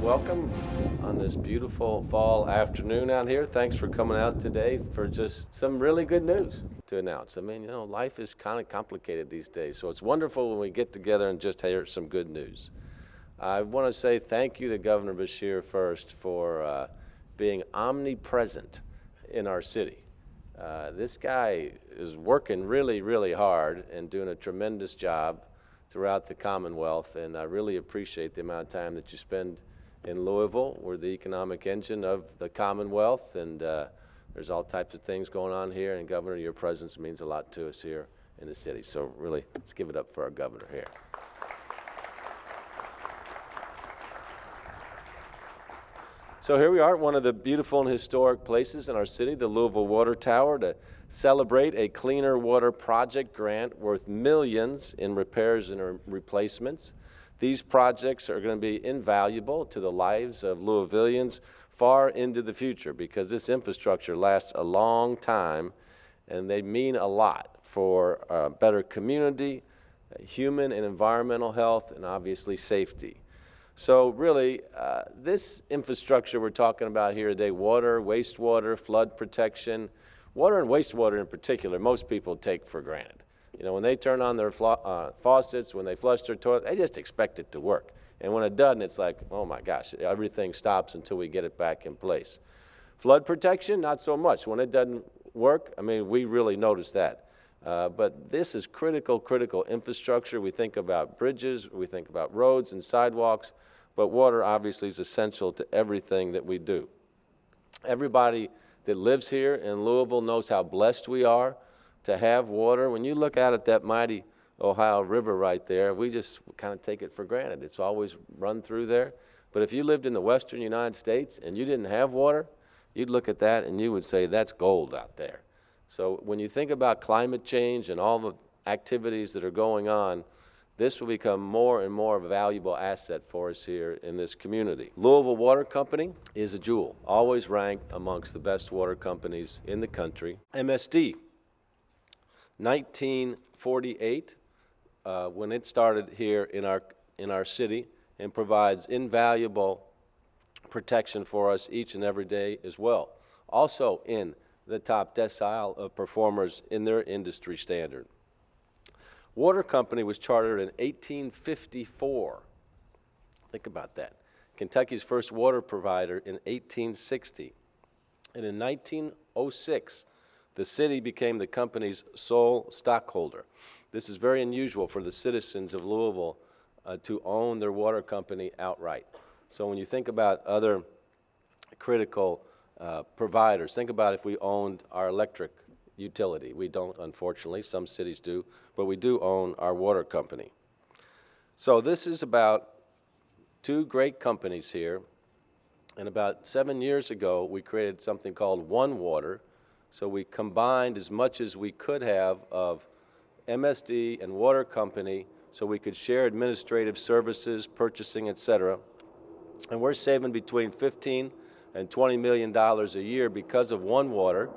welcome on this beautiful fall afternoon out here. Thanks for coming out today for just some really good news to announce. I mean, life is kind of complicated these days, so it's wonderful when we get together and just hear some good news. I want to say thank you to Governor Beshear first for being omnipresent in our city. This guy is working really, really hard and doing a tremendous job throughout the Commonwealth, and I really appreciate the amount of time that you spend in Louisville. We're the economic engine of the Commonwealth, and there's all types of things going on here, and Governor, your presence means a lot to us here in the city. So really, let's give it up for our governor here. So here we are at one of the beautiful and historic places in our city, the Louisville Water Tower, to celebrate a Cleaner Water Project grant worth millions in repairs and replacements. These projects are going to be invaluable to the lives of Louisvillians far into the future because this infrastructure lasts a long time and they mean a lot for a better community, human and environmental health, and obviously safety. So really, this infrastructure we're talking about here today, water, wastewater, flood protection, water and wastewater in particular, most people take for granted. When they turn on their faucets, when they flush their toilet, they just expect it to work. And when it doesn't, it's like, oh my gosh, everything stops until we get it back in place. Flood protection, not so much. When it doesn't work, I mean, we really notice that. But this is critical infrastructure. We think about bridges, we think about roads and sidewalks, but water obviously is essential to everything that we do. Everybody that lives here in Louisville knows how blessed we are to have water. When you look out at that mighty Ohio River right there, we just kind of take it for granted. It's always run through there. But if you lived in the western United States and you didn't have water, you'd look at that and you would say that's gold out there. So when you think about climate change and all the activities that are going on, this will become more and more of a valuable asset for us here in this community. Louisville Water Company is a jewel, always ranked amongst the best water companies in the country. MSD, 1948, when it started here in our city, and provides invaluable protection for us each and every day as well. Also in the top decile of performers in their industry standard. Water Company was chartered in 1854. Think about that. Kentucky's first water provider in 1860. And in 1906, the city became the company's sole stockholder. This is very unusual for the citizens of Louisville to own their water company outright. So when you think about other critical providers, think about if we owned our electric utility. We don't, unfortunately. Some cities do, but we do own our water company. So this is about two great companies here. And about 7 years ago, we created something called One Water. So we combined as much as we could have of MSD and Water Company so we could share administrative services, purchasing, etc. And we're saving between $15 and $20 million a year because of One Water.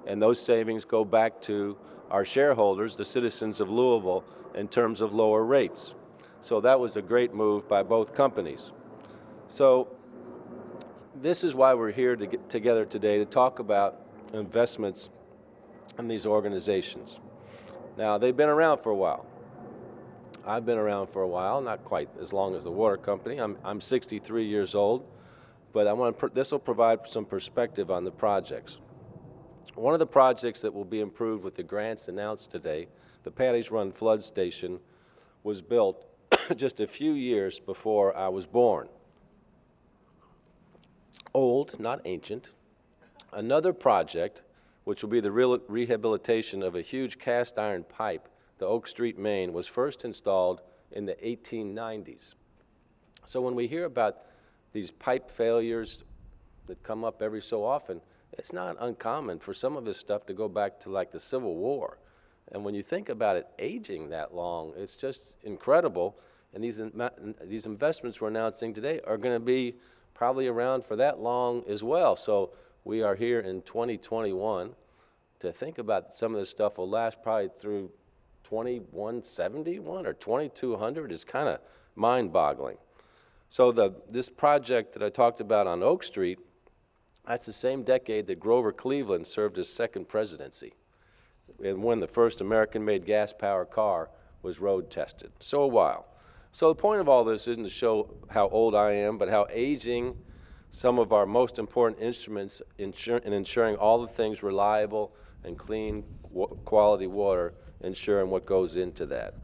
And those savings go back to our shareholders, the citizens of Louisville, in terms of lower rates. So that was a great move by both companies. So this is why we're here to get together today to talk about investments in these organizations. Now, they've been around for a while. I've been around for a while, not quite as long as the water company. I'm 63 years old, but this will provide some perspective on the projects. One of the projects that will be improved with the grants announced today, the Patty's Run Flood Station, was built just a few years before I was born. Old, not ancient. Another project, which will be the rehabilitation of a huge cast iron pipe, the Oak Street main, was first installed in the 1890s. So when we hear about these pipe failures that come up every so often, it's not uncommon for some of this stuff to go back to like the Civil War. And when you think about it aging that long, it's just incredible. And these investments we're announcing today are going to be probably around for that long as well. So we are here in 2021 to think about some of this stuff will last probably through 2171 or 2200 is kind of mind-boggling. So this project that I talked about on Oak Street, that's the same decade that Grover Cleveland served his second presidency, and when the first American-made gas-powered car was road tested. So a while. So the point of all this isn't to show how old I am, but how aging some of our most important instruments in ensuring all the things reliable and clean quality water, ensuring what goes into that.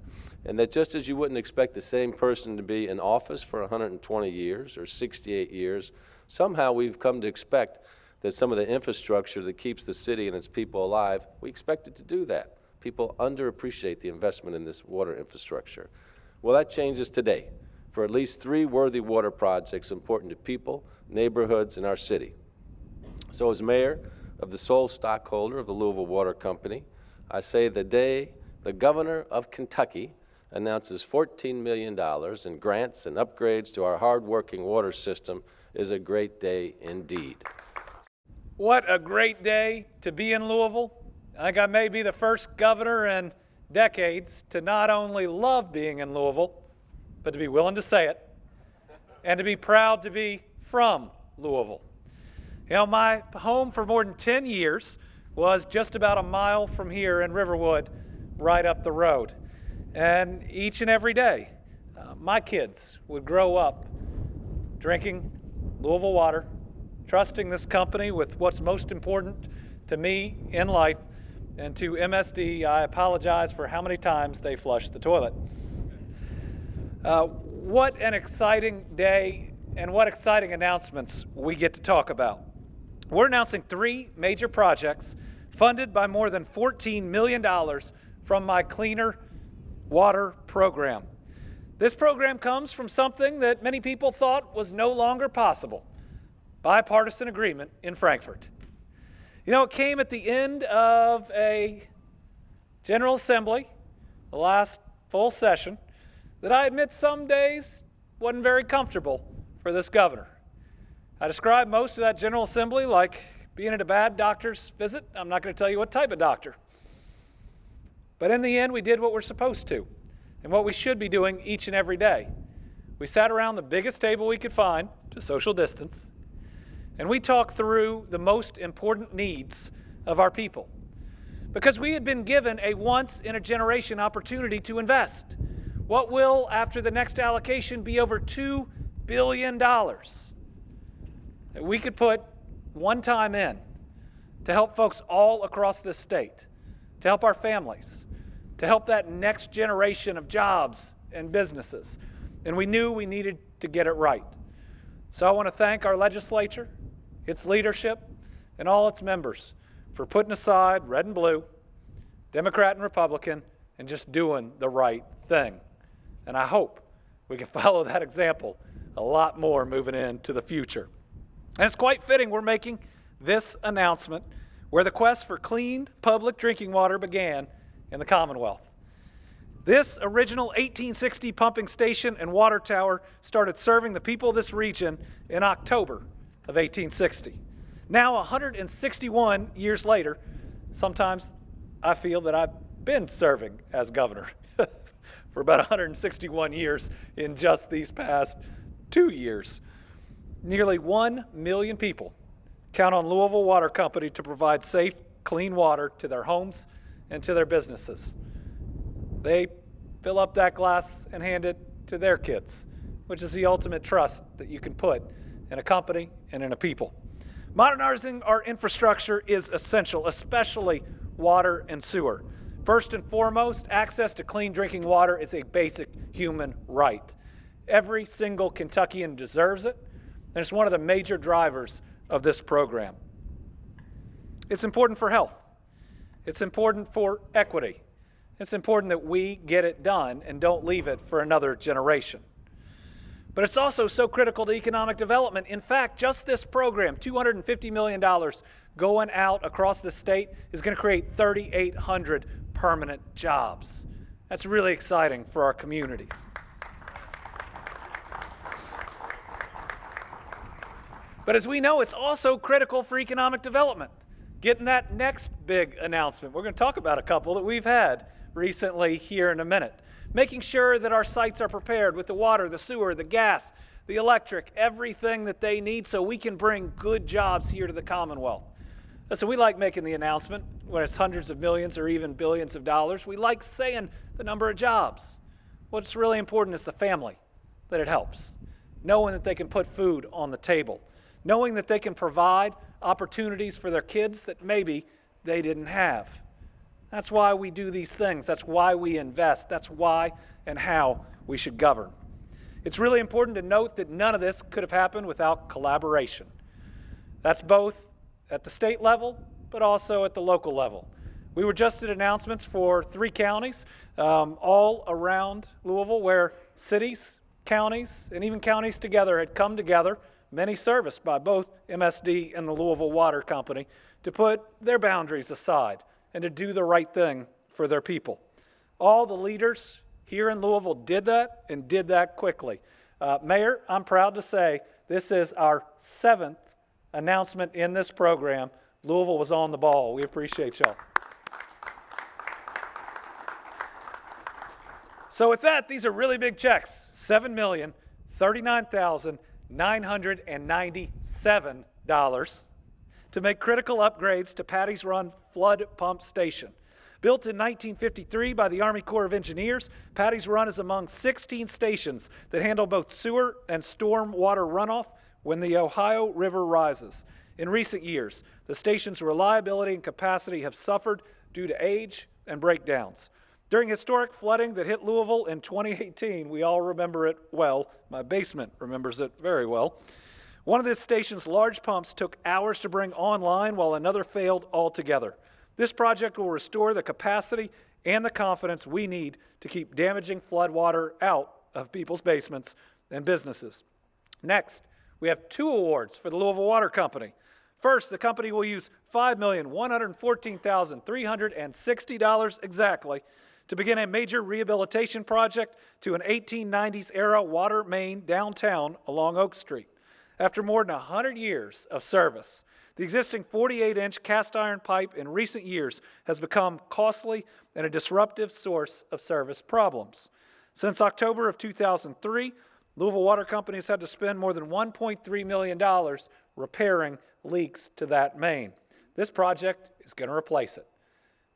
And that just as you wouldn't expect the same person to be in office for 120 years or 68 years, somehow we've come to expect that some of the infrastructure that keeps the city and its people alive, we expect it to do that. People underappreciate the investment in this water infrastructure. Well, that changes today for at least 3 worthy water projects important to people, neighborhoods, and our city. So as mayor of the sole stockholder of the Louisville Water Company, I say the day the governor of Kentucky announces $14 million in grants and upgrades to our hard-working water system is a great day indeed. What a great day to be in Louisville. I think I may be the first governor in decades to not only love being in Louisville, but to be willing to say it, and to be proud to be from Louisville. You know, my home for more than 10 years was just about a mile from here in Riverwood, right up the road. And each and every day, my kids would grow up drinking Louisville water, trusting this company with what's most important to me in life. And to MSD, I apologize for how many times they flushed the toilet. What an exciting day and what exciting announcements we get to talk about. We're announcing 3 major projects funded by more than $14 million from my Cleaner Water program. This program comes from something that many people thought was no longer possible: bipartisan agreement in Frankfort. You know, it came at the end of a General Assembly, the last full session, that I admit some days wasn't very comfortable for this governor. I described most of that General Assembly like being at a bad doctor's visit. I'm not going to tell you what type of doctor. But in the end, we did what we're supposed to and what we should be doing each and every day. We sat around the biggest table we could find to social distance, and we talked through the most important needs of our people. Because we had been given a once-in-a-generation opportunity to invest. What will, after the next allocation, be over $2 billion that we could put one time in to help folks all across this state, to help our families, to help that next generation of jobs and businesses. And we knew we needed to get it right. So I want to thank our legislature, its leadership, and all its members for putting aside red and blue, Democrat and Republican, and just doing the right thing. And I hope we can follow that example a lot more moving into the future. And it's quite fitting we're making this announcement where the quest for clean public drinking water began in the Commonwealth. This original 1860 pumping station and water tower started serving the people of this region in October of 1860. Now, 161 years later, sometimes I feel that I've been serving as governor for about 161 years in just these past 2 years. Nearly 1 million people count on Louisville Water Company to provide safe, clean water to their homes and to their businesses. They fill up that glass and hand it to their kids, which is the ultimate trust that you can put in a company and in a people. Modernizing our infrastructure is essential, especially water and sewer. First and foremost, access to clean drinking water is a basic human right. Every single Kentuckian deserves it, and it's one of the major drivers of this program. It's important for health. It's important for equity. It's important that we get it done and don't leave it for another generation. But it's also so critical to economic development. In fact, just this program, $250 million going out across the state, is going to create 3,800 permanent jobs. That's really exciting for our communities. But as we know, it's also critical for economic development. Getting that next big announcement. We're going to talk about a couple that we've had recently here in a minute. Making sure that our sites are prepared with the water, the sewer, the gas, the electric, everything that they need so we can bring good jobs here to the Commonwealth. Listen, we like making the announcement when it's hundreds of millions or even billions of dollars. We like saying the number of jobs. What's really important is the family that it helps. Knowing that they can put food on the table. Knowing that they can provide opportunities for their kids that maybe they didn't have. That's why we do these things. That's why we invest. That's why and how we should govern. It's really important to note that none of this could have happened without collaboration. That's both at the state level, but also at the local level. We were just at announcements for 3 counties all around Louisville where cities, counties, and even counties together had come together, many serviced by both MSD and the Louisville Water Company, to put their boundaries aside and to do the right thing for their people. All the leaders here in Louisville did that and did that quickly. Mayor, I'm proud to say this is our 7th announcement in this program. Louisville was on the ball. We appreciate y'all. So with that, these are really big checks, $7,039,997 to make critical upgrades to Patty's Run Flood Pump Station. Built in 1953 by the Army Corps of Engineers, Patty's Run is among 16 stations that handle both sewer and storm water runoff when the Ohio River rises. In recent years, the station's reliability and capacity have suffered due to age and breakdowns. During historic flooding that hit Louisville in 2018, we all remember it well. My basement remembers it very well. One of this station's large pumps took hours to bring online while another failed altogether. This project will restore the capacity and the confidence we need to keep damaging floodwater out of people's basements and businesses. Next, we have 2 awards for the Louisville Water Company. First, the company will use $5,114,360 exactly to begin a major rehabilitation project to an 1890s-era water main downtown along Oak Street. After more than 100 years of service, the existing 48-inch cast iron pipe in recent years has become costly and a disruptive source of service problems. Since October of 2003, Louisville Water Company has had to spend more than $1.3 million repairing leaks to that main. This project is going to replace it.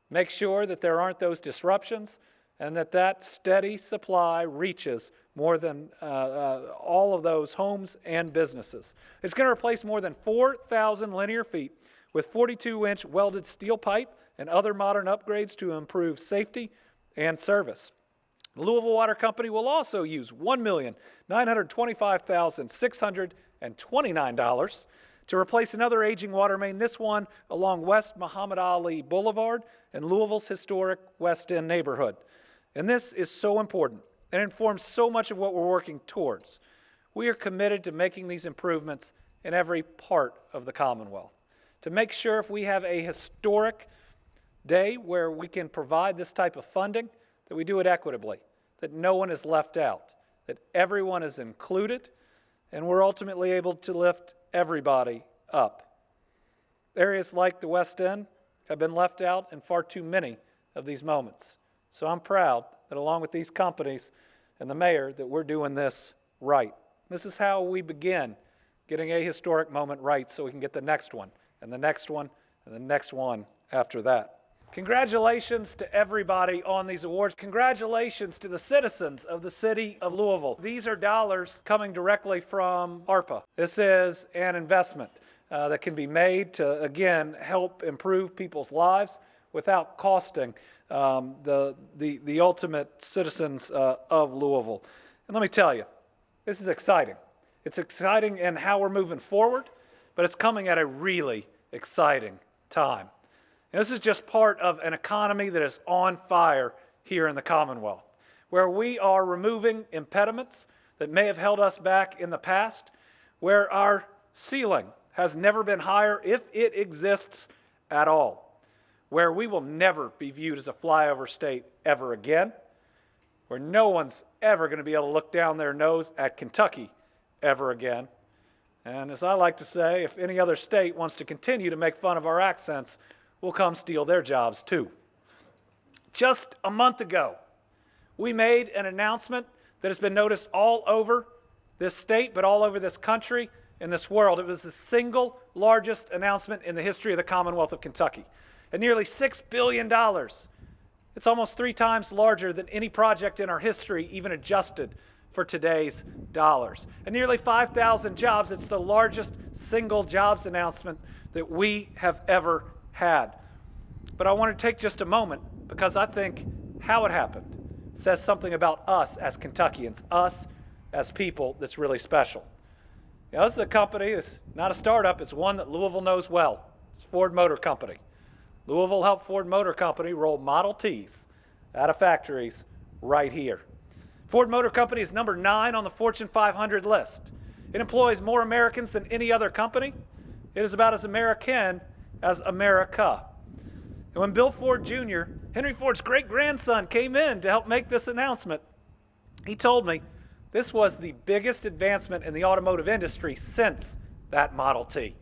Make sure that there aren't those disruptions and that that steady supply reaches more than all of those homes and businesses. It's going to replace more than 4,000 linear feet with 42-inch welded steel pipe and other modern upgrades to improve safety and service. The Louisville Water Company will also use $1,925,629 to replace another aging water main, this one along West Muhammad Ali Boulevard in Louisville's historic West End neighborhood. And this is so important and informs so much of what we're working towards. We are committed to making these improvements in every part of the Commonwealth, to make sure if we have a historic day where we can provide this type of funding, that we do it equitably, that no one is left out, that everyone is included, and we're ultimately able to lift everybody up. Areas like the West End have been left out in far too many of these moments. So I'm proud that along with these companies and the mayor that we're doing this right. This is how we begin getting a historic moment right so we can get the next one and the next one and the next one after that. Congratulations to everybody on these awards. Congratulations to the citizens of the city of Louisville. These are dollars coming directly from ARPA. This is an investment that can be made to, again, help improve people's lives without costing the ultimate citizens of Louisville. And let me tell you, this is exciting. It's exciting in how we're moving forward, but it's coming at a really exciting time. And this is just part of an economy that is on fire here in the Commonwealth, where we are removing impediments that may have held us back in the past, where our ceiling has never been higher, if it exists at all, where we will never be viewed as a flyover state ever again, where no one's ever going to be able to look down their nose at Kentucky ever again. And as I like to say, if any other state wants to continue to make fun of our accents, we'll come steal their jobs too. Just a month ago, we made an announcement that has been noticed all over this state, but all over this country and this world. It was the single largest announcement in the history of the Commonwealth of Kentucky. At nearly $6 billion. It's almost 3 times larger than any project in our history, even adjusted for today's dollars. And nearly 5,000 jobs. It's the largest single jobs announcement that we have ever had. But I want to take just a moment because I think how it happened says something about us as Kentuckians, us as people that's really special. You know, this is a company, it's not a startup, it's one that Louisville knows well. It's Ford Motor Company. Louisville helped Ford Motor Company roll Model Ts out of factories right here. Ford Motor Company is number 9 on the Fortune 500 list. It employs more Americans than any other company. It is about as American as America. And when Bill Ford Jr., Henry Ford's great-grandson, came in to help make this announcement, he told me this was the biggest advancement in the automotive industry since that Model T.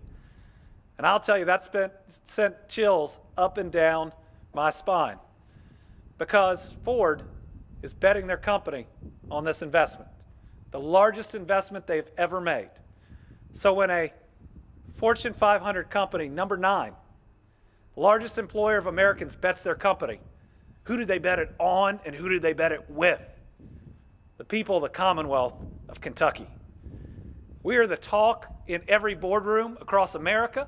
And I'll tell you, that sent chills up and down my spine because Ford is betting their company on this investment, the largest investment they've ever made. So when a Fortune 500 company, number 9, largest employer of Americans, bets their company, who do they bet it on and who do they bet it with? The people of the Commonwealth of Kentucky. We are the talk in every boardroom across America,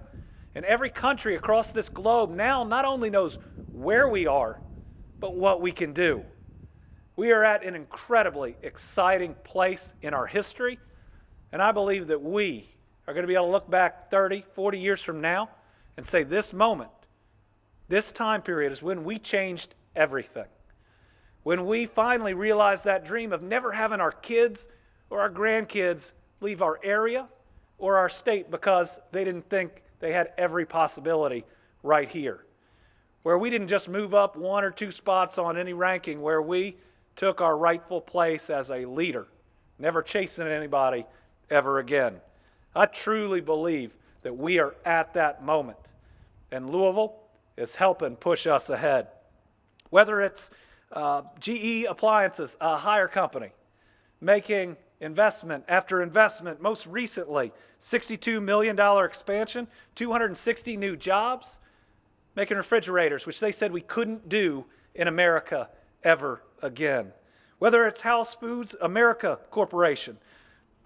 and every country across this globe now not only knows where we are, but what we can do. We are at an incredibly exciting place in our history, and I believe that we are going to be able to look back 30, 40 years from now and say this moment, this time period is when we changed everything. When we finally realized that dream of never having our kids or our grandkids leave our area or our state because they didn't think they had every possibility right here. Where we didn't just move up 1 or 2 spots on any ranking, where we took our rightful place as a leader, never chasing anybody ever again. I truly believe that we are at that moment, and Louisville is helping push us ahead. Whether it's GE Appliances, a hire company, making investment after investment, most recently, $62 million expansion, 260 new jobs, making refrigerators, which they said we couldn't do in America ever again. Whether it's House Foods America Corporation,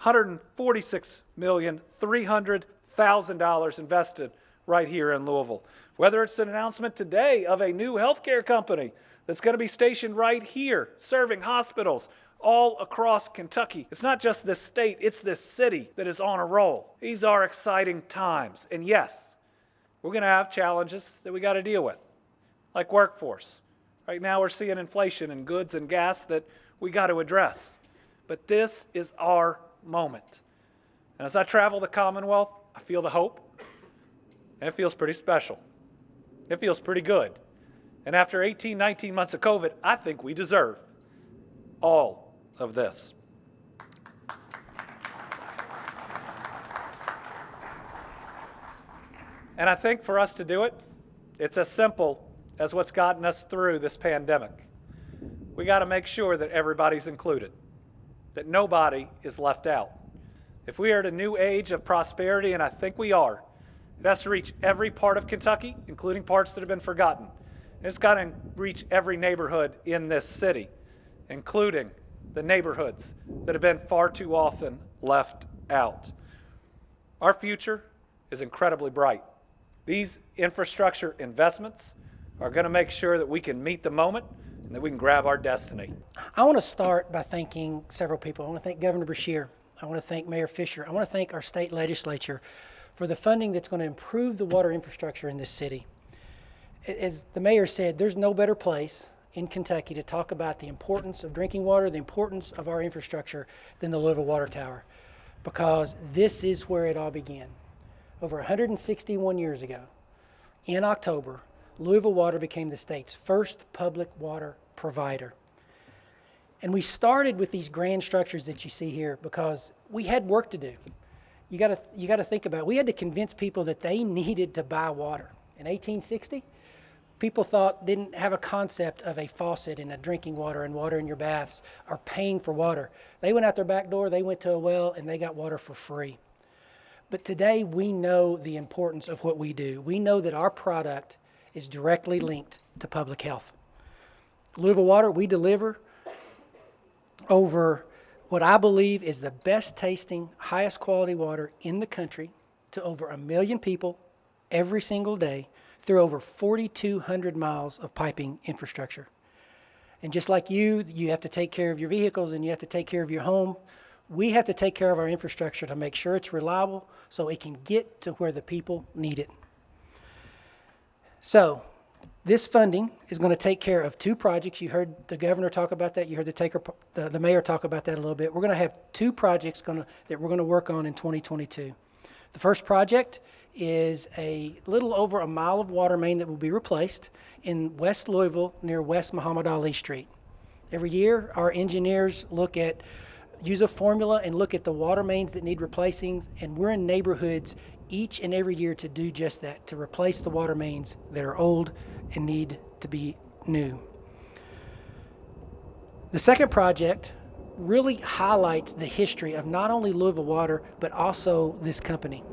$146,300,000 invested right here in Louisville. Whether it's an announcement today of a new healthcare company that's going to be stationed right here, serving hospitals all across Kentucky. It's not just this state, it's this city that is on a roll. These are exciting times. And yes, we're going to have challenges that we got to deal with, like workforce. Right now we're seeing inflation in goods and gas that we got to address. But this is our moment. And as I travel the Commonwealth, I feel the hope, and it feels pretty special. It feels pretty good. And after 18, 19 months of COVID, I think we deserve all of this. And I think for us to do it, it's as simple as what's gotten us through this pandemic. We got to make sure that everybody's included, that nobody is left out. If we are at a new age of prosperity, and I think we are, it has to reach every part of Kentucky, including parts that have been forgotten. And it's got to reach every neighborhood in this city, including the neighborhoods that have been far too often left out. Our future is incredibly bright. These infrastructure investments are going to make sure that we can meet the moment and that we can grab our destiny. I want to start by thanking several people. I want to thank Governor Beshear. I want to thank Mayor Fisher. I want to thank our state legislature for the funding that's going to improve the water infrastructure in this city. As the mayor said, there's no better place in Kentucky to talk about the importance of drinking water, the importance of our infrastructure than the Louisville Water Tower, because this is where it all began. Over 161 years ago, in October, Louisville Water became the state's first public water provider. And we started with these grand structures that you see here because we had work to do. You got to think about it. We had to convince people that they needed to buy water. In 1860, people didn't have a concept of a faucet and a drinking water and water in your baths or paying for water. They went out their back door, they went to a well, and they got water for free. But today we know the importance of what we do. We know that our product is directly linked to public health. Louisville Water, we deliver over what I believe is the best tasting, highest quality water in the country to over 1 million people every single day through over 4,200 miles of piping infrastructure. And just like you have to take care of your vehicles and you have to take care of your home. We have to take care of our infrastructure to make sure it's reliable so it can get to where the people need it. So this funding is going to take care of 2 projects. You heard the governor talk about that. You heard the mayor talk about that a little bit. We're going to have 2 projects that we're going to work on in 2022. The first project is a little over a mile of water main that will be replaced in West Louisville near West Muhammad Ali Street. Every year, our engineers use a formula and look at the water mains that need replacing, and we're in neighborhoods each and every year to do just that, to replace the water mains that are old and need to be new. The second project really highlights the history of not only Louisville Water, but also this company.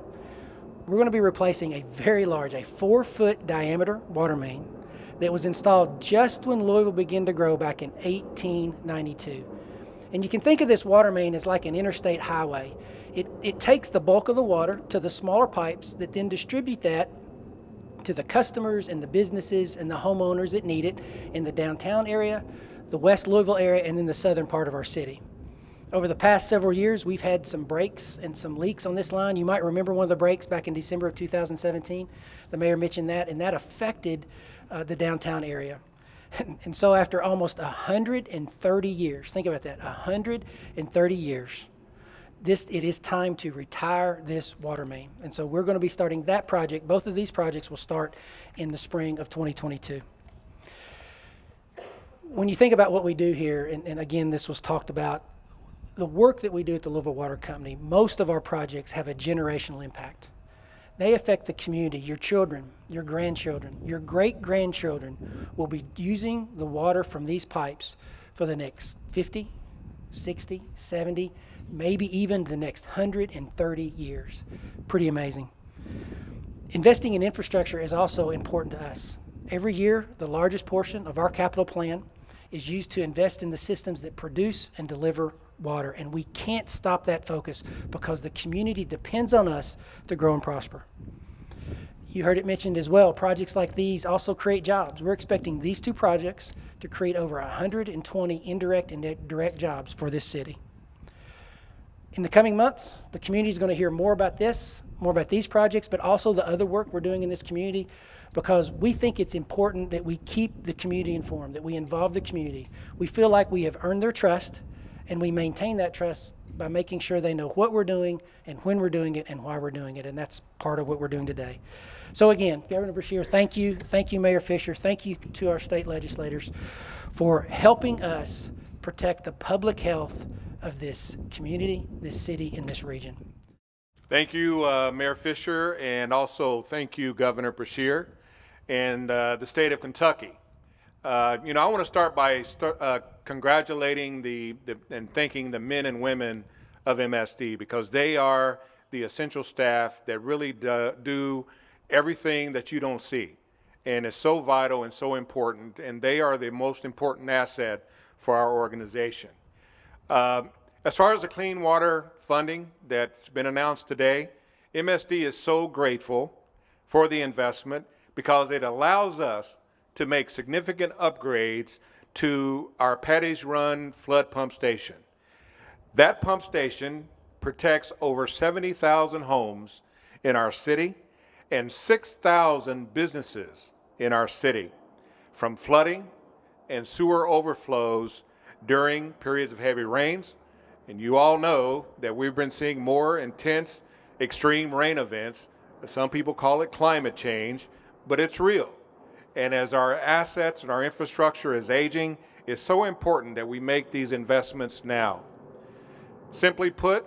We're going to be replacing a very large, a 4-foot diameter water main that was installed just when Louisville began to grow back in 1892. And you can think of this water main as like an interstate highway. It takes the bulk of the water to the smaller pipes that then distribute that to the customers and the businesses and the homeowners that need it in the downtown area, the West Louisville area, and then the southern part of our city. Over the past several years, we've had some breaks and some leaks on this line. You might remember one of the breaks back in December of 2017. The mayor mentioned that, and that affected the downtown area. And so after almost 130 years, think about that, 130 years, it is time to retire this water main. And so we're going to be starting that project. Both of these projects will start in the spring of 2022. When you think about what we do here, and again, this was talked about, the work that we do at the Louisville Water Company, most of our projects have a generational impact. They affect the community. Your children, your grandchildren, your great-grandchildren will be using the water from these pipes for the next 50, 60, 70, maybe even the next 130 years. Pretty amazing. Investing in infrastructure is also important to us. Every year, the largest portion of our capital plan is used to invest in the systems that produce and deliver water, and we can't stop that focus because the community depends on us to grow and prosper. You heard it mentioned as well, projects like these also create jobs. We're expecting these 2 projects to create over 120 indirect and direct jobs for this city. In the coming months, the community is going to hear more about these projects, but also the other work we're doing in this community, because we think it's important that we keep the community informed, that we involve the community. We feel like we have earned their trust, and we maintain that trust by making sure they know what we're doing and when we're doing it and why we're doing it, and that's part of what we're doing today. So again, Governor Beshear, thank you. Thank you, Mayor Fisher. Thank you to our state legislators for helping us protect the public health of this community, this city, and this region. Thank you, Mayor Fisher, and also thank you, Governor Beshear, and the state of Kentucky. I want to start by congratulating and thanking the men and women of MSD, because they are the essential staff that really do everything that you don't see, and it's so vital and so important, and they are the most important asset for our organization. As far as the clean water funding that's been announced today, MSD is so grateful for the investment because it allows us to make significant upgrades to our Patty's Run flood pump station. That pump station protects over 70,000 homes in our city and 6,000 businesses in our city from flooding and sewer overflows during periods of heavy rains. And you all know that we've been seeing more intense extreme rain events. Some people call it climate change, but it's real. And as our assets and our infrastructure is aging, it's so important that we make these investments now. Simply put,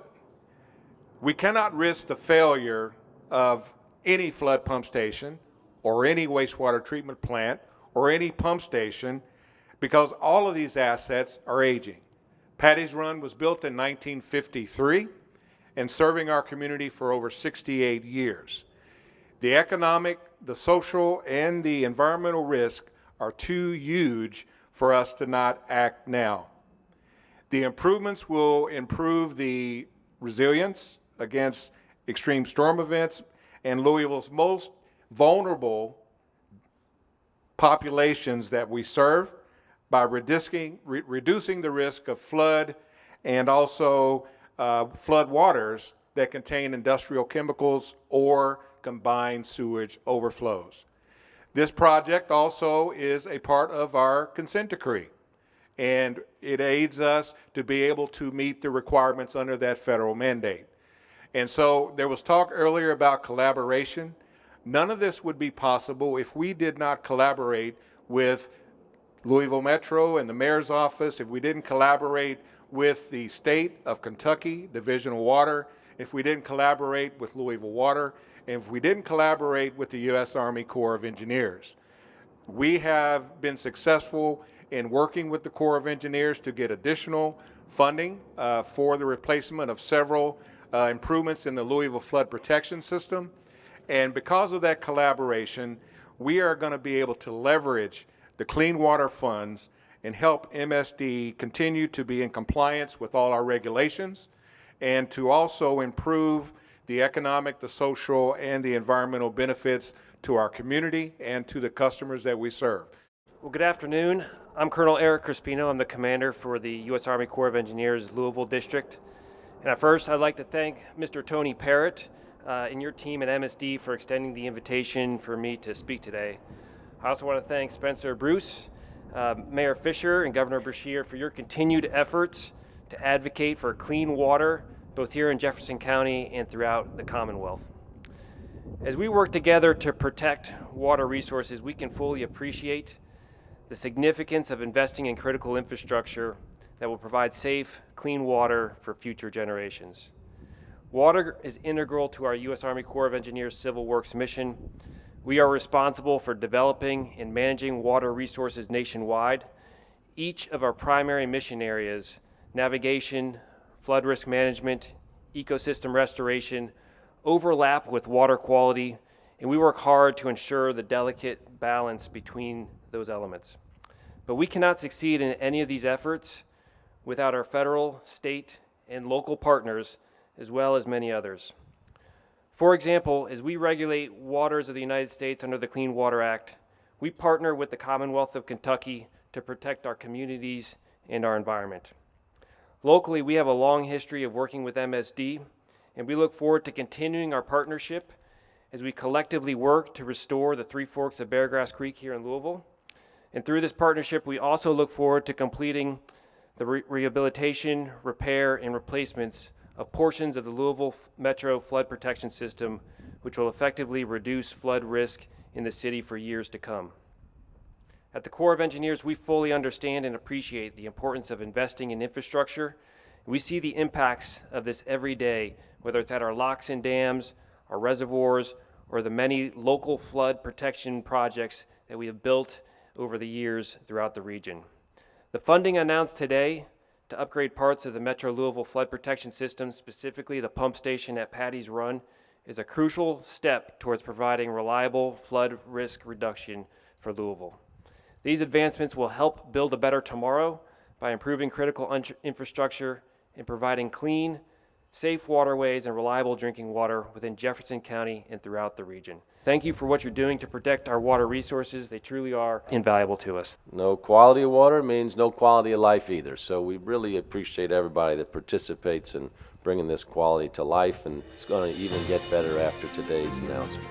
we cannot risk the failure of any flood pump station or any wastewater treatment plant or any pump station because all of these assets are aging. Patty's Run was built in 1953 and serving our community for over 68 years. The economic, the social, and the environmental risk are too huge for us to not act now. The improvements will improve the resilience against extreme storm events and Louisville's most vulnerable populations that we serve by reducing the risk of flood and also flood waters that contain industrial chemicals or combined sewage overflows. This project also is a part of our consent decree, and it aids us to be able to meet the requirements under that federal mandate. And so there was talk earlier about collaboration. None of this would be possible if we did not collaborate with Louisville Metro and the mayor's office, if we didn't collaborate with the state of Kentucky, Division of Water, if we didn't collaborate with Louisville Water, and if we didn't collaborate with the U.S. Army Corps of Engineers. We have been successful in working with the Corps of Engineers to get additional funding for the replacement of several improvements in the Louisville flood protection system. And because of that collaboration, we are going to be able to leverage the clean water funds and help MSD continue to be in compliance with all our regulations and to also improve the economic, the social, and the environmental benefits to our community and to the customers that we serve. Well, good afternoon. I'm Colonel Eric Crispino. I'm the commander for the U.S. Army Corps of Engineers Louisville District. And at first, I'd like to thank Mr. Tony Parrott and your team at MSD for extending the invitation for me to speak today. I also want to thank Spencer Bruce, Mayor Fisher, and Governor Beshear for your continued efforts to advocate for clean water, both here in Jefferson County and throughout the Commonwealth. As we work together to protect water resources, we can fully appreciate the significance of investing in critical infrastructure that will provide safe, clean water for future generations. Water is integral to our U.S. Army Corps of Engineers Civil Works mission. We are responsible for developing and managing water resources nationwide. Each of our primary mission areas, navigation, flood risk management, ecosystem restoration, overlap with water quality, and we work hard to ensure the delicate balance between those elements. But we cannot succeed in any of these efforts without our federal, state, and local partners, as well as many others. For example, as we regulate waters of the United States under the Clean Water Act, we partner with the Commonwealth of Kentucky to protect our communities and our environment. Locally, we have a long history of working with MSD, and we look forward to continuing our partnership as we collectively work to restore the Three Forks of Beargrass Creek here in Louisville. And through this partnership, we also look forward to completing the rehabilitation, repair, and replacements of portions of the Louisville Metro flood protection system, which will effectively reduce flood risk in the city for years to come. At the Corps of Engineers, we fully understand and appreciate the importance of investing in infrastructure. We see the impacts of this every day, whether it's at our locks and dams, our reservoirs, or the many local flood protection projects that we have built over the years throughout the region. The funding announced today to upgrade parts of the Metro Louisville flood protection system, specifically the pump station at Patty's Run, is a crucial step towards providing reliable flood risk reduction for Louisville. These advancements will help build a better tomorrow by improving critical infrastructure and providing clean, safe waterways and reliable drinking water within Jefferson County and throughout the region. Thank you for what you're doing to protect our water resources. They truly are invaluable to us. No quality of water means no quality of life either. So we really appreciate everybody that participates in bringing this quality to life, and it's going to even get better after today's announcement.